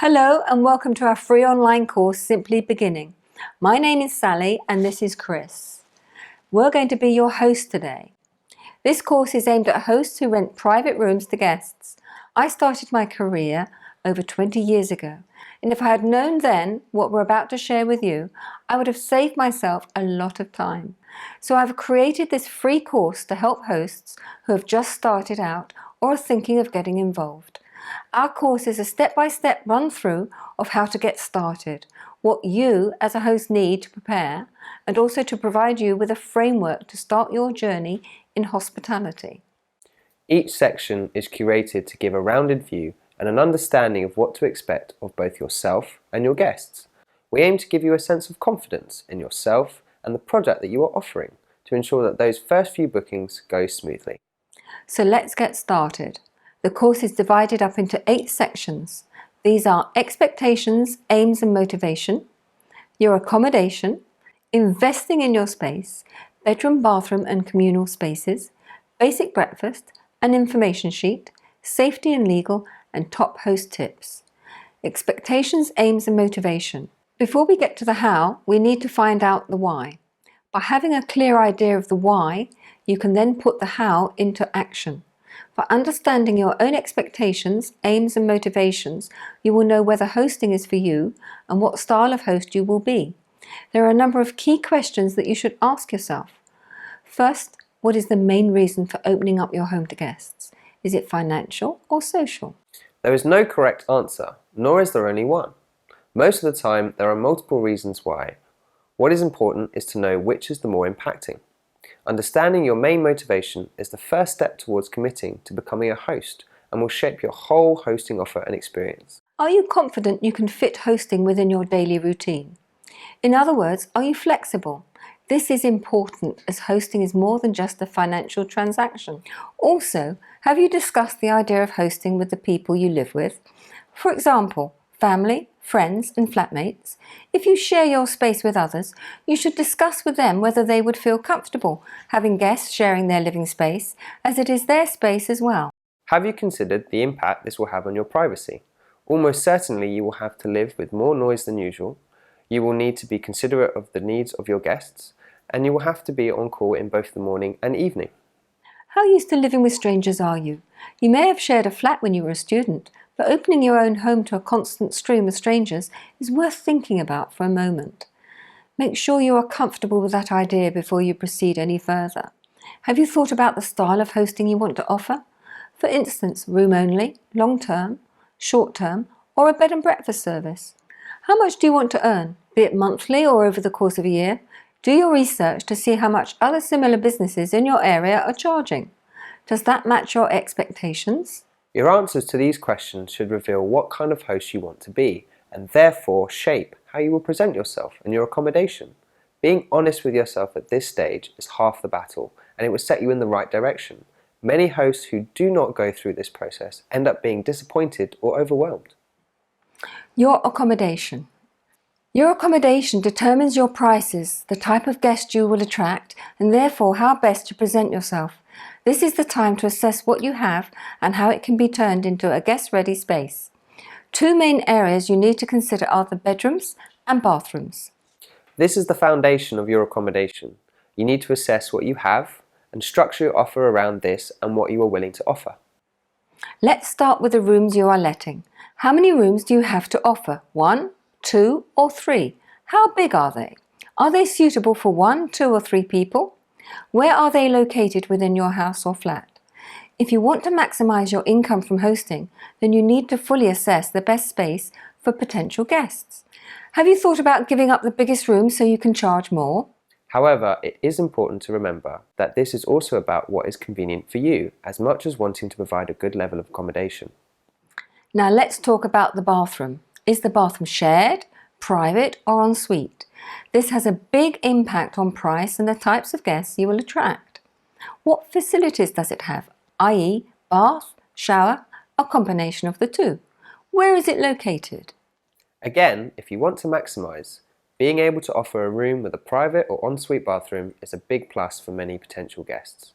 Hello and welcome to our free online course, Simply Beginning. My name is Sally and this is Chris. We're going to be your host today. This course is aimed at hosts who rent private rooms to guests. I started my career over 20 years ago, and if I had known then what we're about to share with you, I would have saved myself a lot of time. So I've created this free course to help hosts who have just started out or are thinking of getting involved. Our course is a step-by-step run-through of how to get started, what you as a host need to prepare, and also to provide you with a framework to start your journey in hospitality. Each section is curated to give a rounded view and an understanding of what to expect of both yourself and your guests. We aim to give you a sense of confidence in yourself and the product that you are offering to ensure that those first few bookings go smoothly. So let's get started. The course is divided up into 8 sections. These are expectations, aims and motivation, your accommodation, investing in your space, bedroom, bathroom and communal spaces, basic breakfast, an information sheet, safety and legal, and top host tips. Expectations, aims and motivation. Before we get to the how, we need to find out the why. By having a clear idea of the why, you can then put the how into action. For understanding your own expectations, aims and motivations, you will know whether hosting is for you and what style of host you will be. There are a number of key questions that you should ask yourself. First, what is the main reason for opening up your home to guests? Is it financial or social? There is no correct answer, nor is there only one. Most of the time, there are multiple reasons why. What is important is to know which is the more impacting. Understanding your main motivation is the first step towards committing to becoming a host and will shape your whole hosting offer and experience. Are you confident you can fit hosting within your daily routine? In other words, are you flexible? This is important as hosting is more than just a financial transaction. Also, have you discussed the idea of hosting with the people you live with? For example, family, friends and flatmates. If you share your space with others, you should discuss with them whether they would feel comfortable having guests sharing their living space, as it is their space as well. Have you considered the impact this will have on your privacy? Almost certainly you will have to live with more noise than usual. You will need to be considerate of the needs of your guests, and you will have to be on call in both the morning and evening. How used to living with strangers are you? You may have shared a flat when you were a student, but opening your own home to a constant stream of strangers is worth thinking about for a moment. Make sure you are comfortable with that idea before you proceed any further. Have you thought about the style of hosting you want to offer? For instance, room only, long term, short term, or a bed and breakfast service? How much do you want to earn, be it monthly or over the course of a year? Do your research to see how much other similar businesses in your area are charging. Does that match your expectations? Your answers to these questions should reveal what kind of host you want to be, and therefore shape how you will present yourself and your accommodation. Being honest with yourself at this stage is half the battle, and it will set you in the right direction. Many hosts who do not go through this process end up being disappointed or overwhelmed. Your accommodation. Your accommodation determines your prices, the type of guest you will attract, and therefore how best to present yourself. This is the time to assess what you have and how it can be turned into a guest-ready space. 2 main areas you need to consider are the bedrooms and bathrooms. This is the foundation of your accommodation. You need to assess what you have and structure your offer around this and what you are willing to offer. Let's start with the rooms you are letting. How many rooms do you have to offer? 1, 2 or 3? How big are they? Are they suitable for 1, 2 or 3 people? Where are they located within your house or flat? If you want to maximize your income from hosting, then you need to fully assess the best space for potential guests. Have you thought about giving up the biggest room so you can charge more? However, it is important to remember that this is also about what is convenient for you, as much as wanting to provide a good level of accommodation. Now let's talk about the bathroom. Is the bathroom shared, private or en suite? This has a big impact on price and the types of guests you will attract. What facilities does it have, i.e. bath, shower, a combination of the two? Where is it located? Again, if you want to maximize, being able to offer a room with a private or ensuite bathroom is a big plus for many potential guests.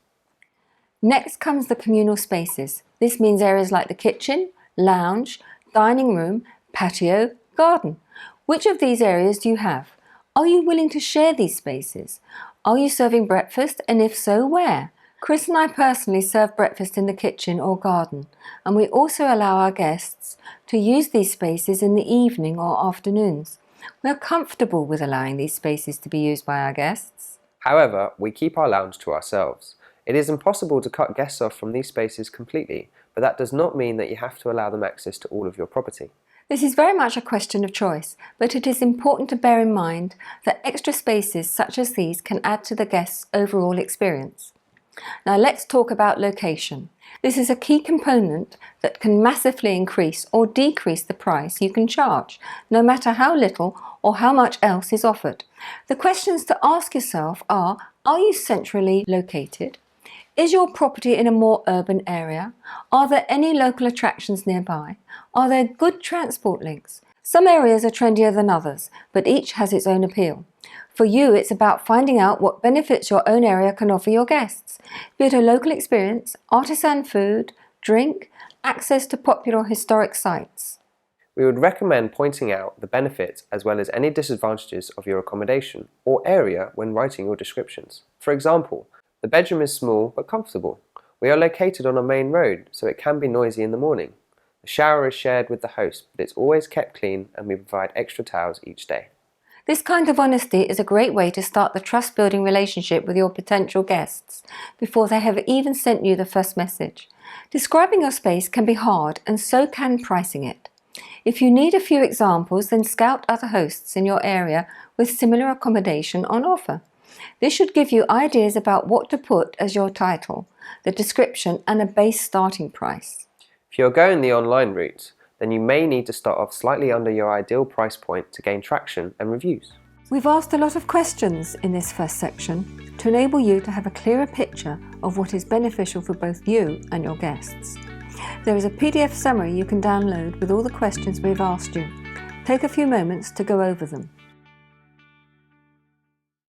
Next comes the communal spaces. This means areas like the kitchen, lounge, dining room, patio, garden. Which of these areas do you have? Are you willing to share these spaces? Are you serving breakfast, and if so, where? Chris and I personally serve breakfast in the kitchen or garden, and we also allow our guests to use these spaces in the evening or afternoons. We are comfortable with allowing these spaces to be used by our guests. However, we keep our lounge to ourselves. It is impossible to cut guests off from these spaces completely, but that does not mean that you have to allow them access to all of your property. This is very much a question of choice, but it is important to bear in mind that extra spaces such as these can add to the guest's overall experience. Now let's talk about location. This is a key component that can massively increase or decrease the price you can charge, no matter how little or how much else is offered. The questions to ask yourself are you centrally located? Is your property in a more urban area? Are there any local attractions nearby? Are there good transport links? Some areas are trendier than others, but each has its own appeal. For you, it's about finding out what benefits your own area can offer your guests, be it a local experience, artisan food, drink, access to popular historic sites. We would recommend pointing out the benefits as well as any disadvantages of your accommodation or area when writing your descriptions. For example, the bedroom is small but comfortable. We are located on a main road, so it can be noisy in the morning. The shower is shared with the host, but it's always kept clean, and we provide extra towels each day. This kind of honesty is a great way to start the trust-building relationship with your potential guests before they have even sent you the first message. Describing your space can be hard, and so can pricing it. If you need a few examples, then scout other hosts in your area with similar accommodation on offer. This should give you ideas about what to put as your title, the description, and a base starting price. If you're going the online route, then you may need to start off slightly under your ideal price point to gain traction and reviews. We've asked a lot of questions in this first section to enable you to have a clearer picture of what is beneficial for both you and your guests. There is a PDF summary you can download with all the questions we've asked you. Take a few moments to go over them.